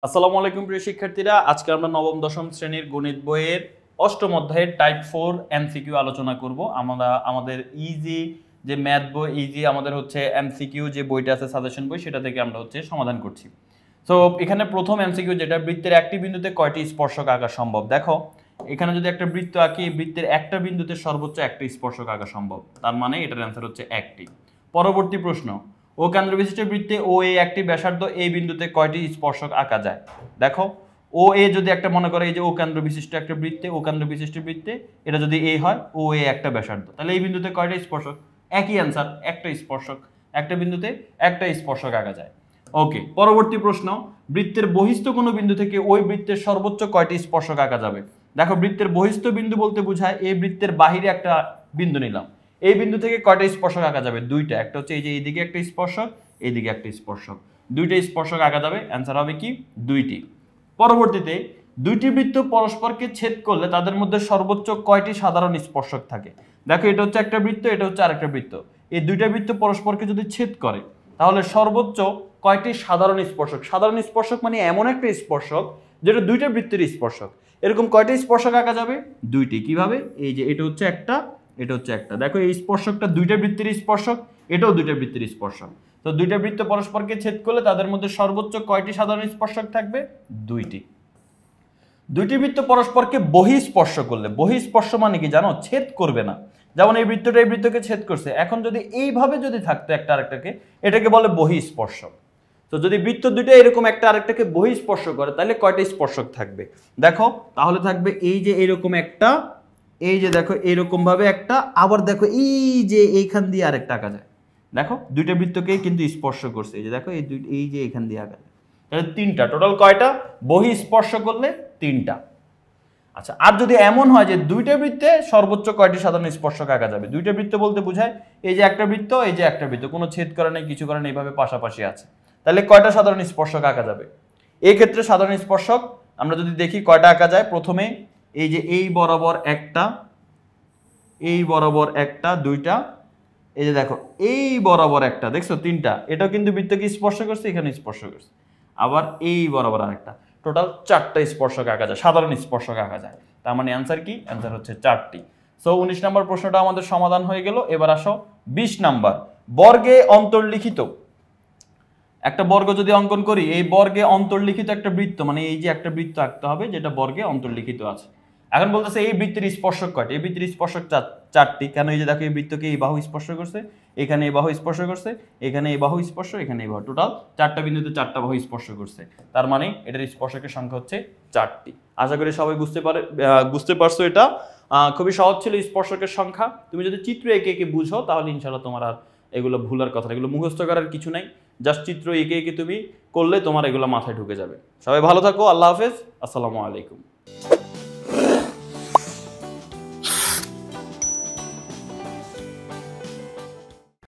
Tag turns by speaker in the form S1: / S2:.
S1: আসসালামু আলাইকুম প্রিয় শিক্ষার্থীরা, আজকে আমরা নবম দশম শ্রেণীর গণিত বইয়ের অষ্টম অধ্যায়ের টাইপ 4 এমসিকিউ আলোচনা করব। আমরা আমাদের ইজি যে ম্যাথ বই, ইজি আমাদের হচ্ছে এমসিকিউ যে বইটা আছে সাজেশন বই, সেটা থেকে আমরা হচ্ছে সমাধান করছি। সো এখানে প্রথম এমসিকিউ যেটা, বৃত্তের একটি বিন্দুতে কয়টি স্পর্শক আঁকা সম্ভব। দেখো এখানে যদি একটা বৃত্ত আঁকি, বৃত্তের একটা বিন্দুতে সর্বোচ্চ একটা স্পর্শক আঁকা সম্ভব, তার মানে এটার অ্যান্সার হচ্ছে একটি। পরবর্তী প্রশ্ন, ও কেন্দ্র বিশিষ্ট বৃত্তে ও এ একটি ব্যাসার্ধ এই বিন্দুতে কয়টি স্পর্শক আঁকা যায়। দেখো ও এ যদি একটা মনে করে, এই যে ও কেন্দ্র বিশিষ্ট একটা বৃত্তে, ও কেন্দ্র বিশিষ্ট বৃত্তে এটা যদি এ হয়, ও এ একটা ব্যাসার্ধ, তাহলে এই বিন্দুতে কয়টা স্পর্শক? একই অ্যান্সার, একটা স্পর্শক। একটা বিন্দুতে একটা স্পর্শক আঁকা যায়। ওকে, পরবর্তী প্রশ্ন, বৃত্তের বহিস্থ কোনো বিন্দু থেকে ওই বৃত্তের সর্বোচ্চ কয়টি স্পর্শক আঁকা যাবে। দেখো বৃত্তের বহিস্থ বিন্দু বলতে বোঝায় এই বৃত্তের বাহিরে একটা বিন্দু নিলাম, এই বিন্দু থেকে কয়টা স্পর্শক আঁকা যাবে? দুইটা। একটা হচ্ছে এই যে এইদিকে একটা স্পর্শক, এইদিকে একটা স্পর্শক, দুইটা স্পর্শক আঁকা যাবে। অ্যান্সার হবে কি? দুইটি। পরবর্তীতে, দুইটি বৃত্ত পরস্পরকে ছেদ করলে তাদের মধ্যে সর্বোচ্চ কয়টি সাধারণ স্পর্শক থাকে। দেখো এটা হচ্ছে একটা বৃত্ত, এটা হচ্ছে আরেকটা বৃত্ত, এই দুইটা বৃত্ত পরস্পরকে যদি ছেদ করে তাহলে সর্বোচ্চ কয়টি সাধারণ স্পর্শক। সাধারণ স্পর্শক মানে এমন একটা স্পর্শক যেটা দুইটা বৃত্তের স্পর্শক। এরকম কয়টি স্পর্শক আঁকা যাবে? দুইটি। কিভাবে? এই যে এটা হচ্ছে একটা, এটা হচ্ছে একটা। দেখো এই স্পর্শকটা দুইটা বৃত্তের স্পর্শক, এটাও দুইটা বৃত্তের স্পর্শক। তো দুইটা বৃত্ত পরস্পরকে ছেদ করলে তাদের মধ্যে সর্বোচ্চ কয়টি সাধারণ স্পর্শক থাকবে? দুইটি। দুইটি বৃত্ত পরস্পরকে বহিঃস্পর্শ করলে, বহিঃস্পর্শ মানে কি জানো? ছেদ করবে না। যেমন এই বৃত্তটা এই বৃত্তকে ছেদ করছে, এখন যদি এইভাবে যদি থাকতো একটা আরেকটাকে, এটাকে বলে বহিঃস্পর্শ। তো যদি বৃত্ত দুটো এরকম একটা আরেকটাকে বহিঃস্পর্শ করে তাহলে কয়টা স্পর্শক থাকবে? দেখো তাহলে থাকবে এই যে এরকম একটা, এই যে দেখো এরকম ভাবে একটা, আবার দেখো এই যে এইখান দিয়ে আরেকটা আঁকা যায়। দেখো দুইটা বৃত্তকে কিন্তু স্পর্শ করছে, এই যে দেখো এই যে এইখান দিয়ে আঁকা যায়। তাহলে তিনটা। টোটাল কয়টা? বহিঃস্পর্শ করলে তিনটা। আচ্ছা, আর যদি এমন হয় যে দুইটা বৃত্তে সর্বোচ্চ কয়টি সাধারণ স্পর্শক আঁকা যাবে। দুইটা বৃত্ত বলতে বোঝায় এই যে একটা বৃত্ত, এই যে একটা বৃত্ত, কোনো ছেদ করে নেই, কিছু করে নেই, এইভাবে পাশাপাশি আছে, তাহলে কয়টা সাধারণ স্পর্শক আঁকা যাবে? এই ক্ষেত্রে সাধারণ স্পর্শক আমরা যদি দেখি কয়টা আঁকা যায়, প্রথমে এই যে এই বরাবর একটা, এই বরাবর একটা, দুইটা, এই যে দেখো এই বরাবর একটা, দেখছো তিনটা। এটাও কিন্তু বৃত্তকে স্পর্শ করছে, এখানে স্পর্শ করছে, আবার এই বরাবর আরেকটা। টোটাল চারটা স্পর্শক আঁকা যায়, সাধারণ স্পর্শক আঁকা যায়। তার মানে অ্যান্সার কি? অ্যান্সার হচ্ছে চারটি। সো 19 নম্বর প্রশ্নটা আমাদের সমাধান হয়ে গেল। এবার আসো 20 নাম্বার, বর্গে অন্তর্লিখিত একটা বর্গ যদি অঙ্কন করি, এই বর্গে অন্তর্লিখিত একটা বৃত্ত, মানে এই যে একটা বৃত্ত আঁকতে হবে যেটা বর্গে অন্তর্লিখিত আছে। এখন বলতেছে এই বৃত্তের স্পর্শক কয়টি? এই বৃত্তের স্পর্শক চারটি। কেন? এই যে দেখো এই বৃত্তকে এই বাহু স্পর্শ করছে, এখানে এই বাহু স্পর্শ করছে, এখানে এই বাহু স্পর্শ, এখানে এই বাহু, টোটাল চারটা বিন্দুতে চারটা বাহু স্পর্শ করছে। তার মানে এটার স্পর্শকের সংখ্যা হচ্ছে চারটি। আশা করি সবাই বুঝতে পারছো। এটা খুবই সহজ ছিল স্পর্শকের সংখ্যা। তুমি যদি চিত্র এঁকে এঁকে বুঝো তাহলে ইনশাআল্লাহ তোমার আর এগুলো ভুলার কথা, এগুলো মুখস্থ করার কিছু নাই। জাস্ট চিত্র এঁকে এঁকে তুমি করলে তোমার এগুলো মাথায় ঢুকে যাবে। সবাই ভালো থাকো, আল্লাহ হাফেজ, আসসালামু আলাইকুম।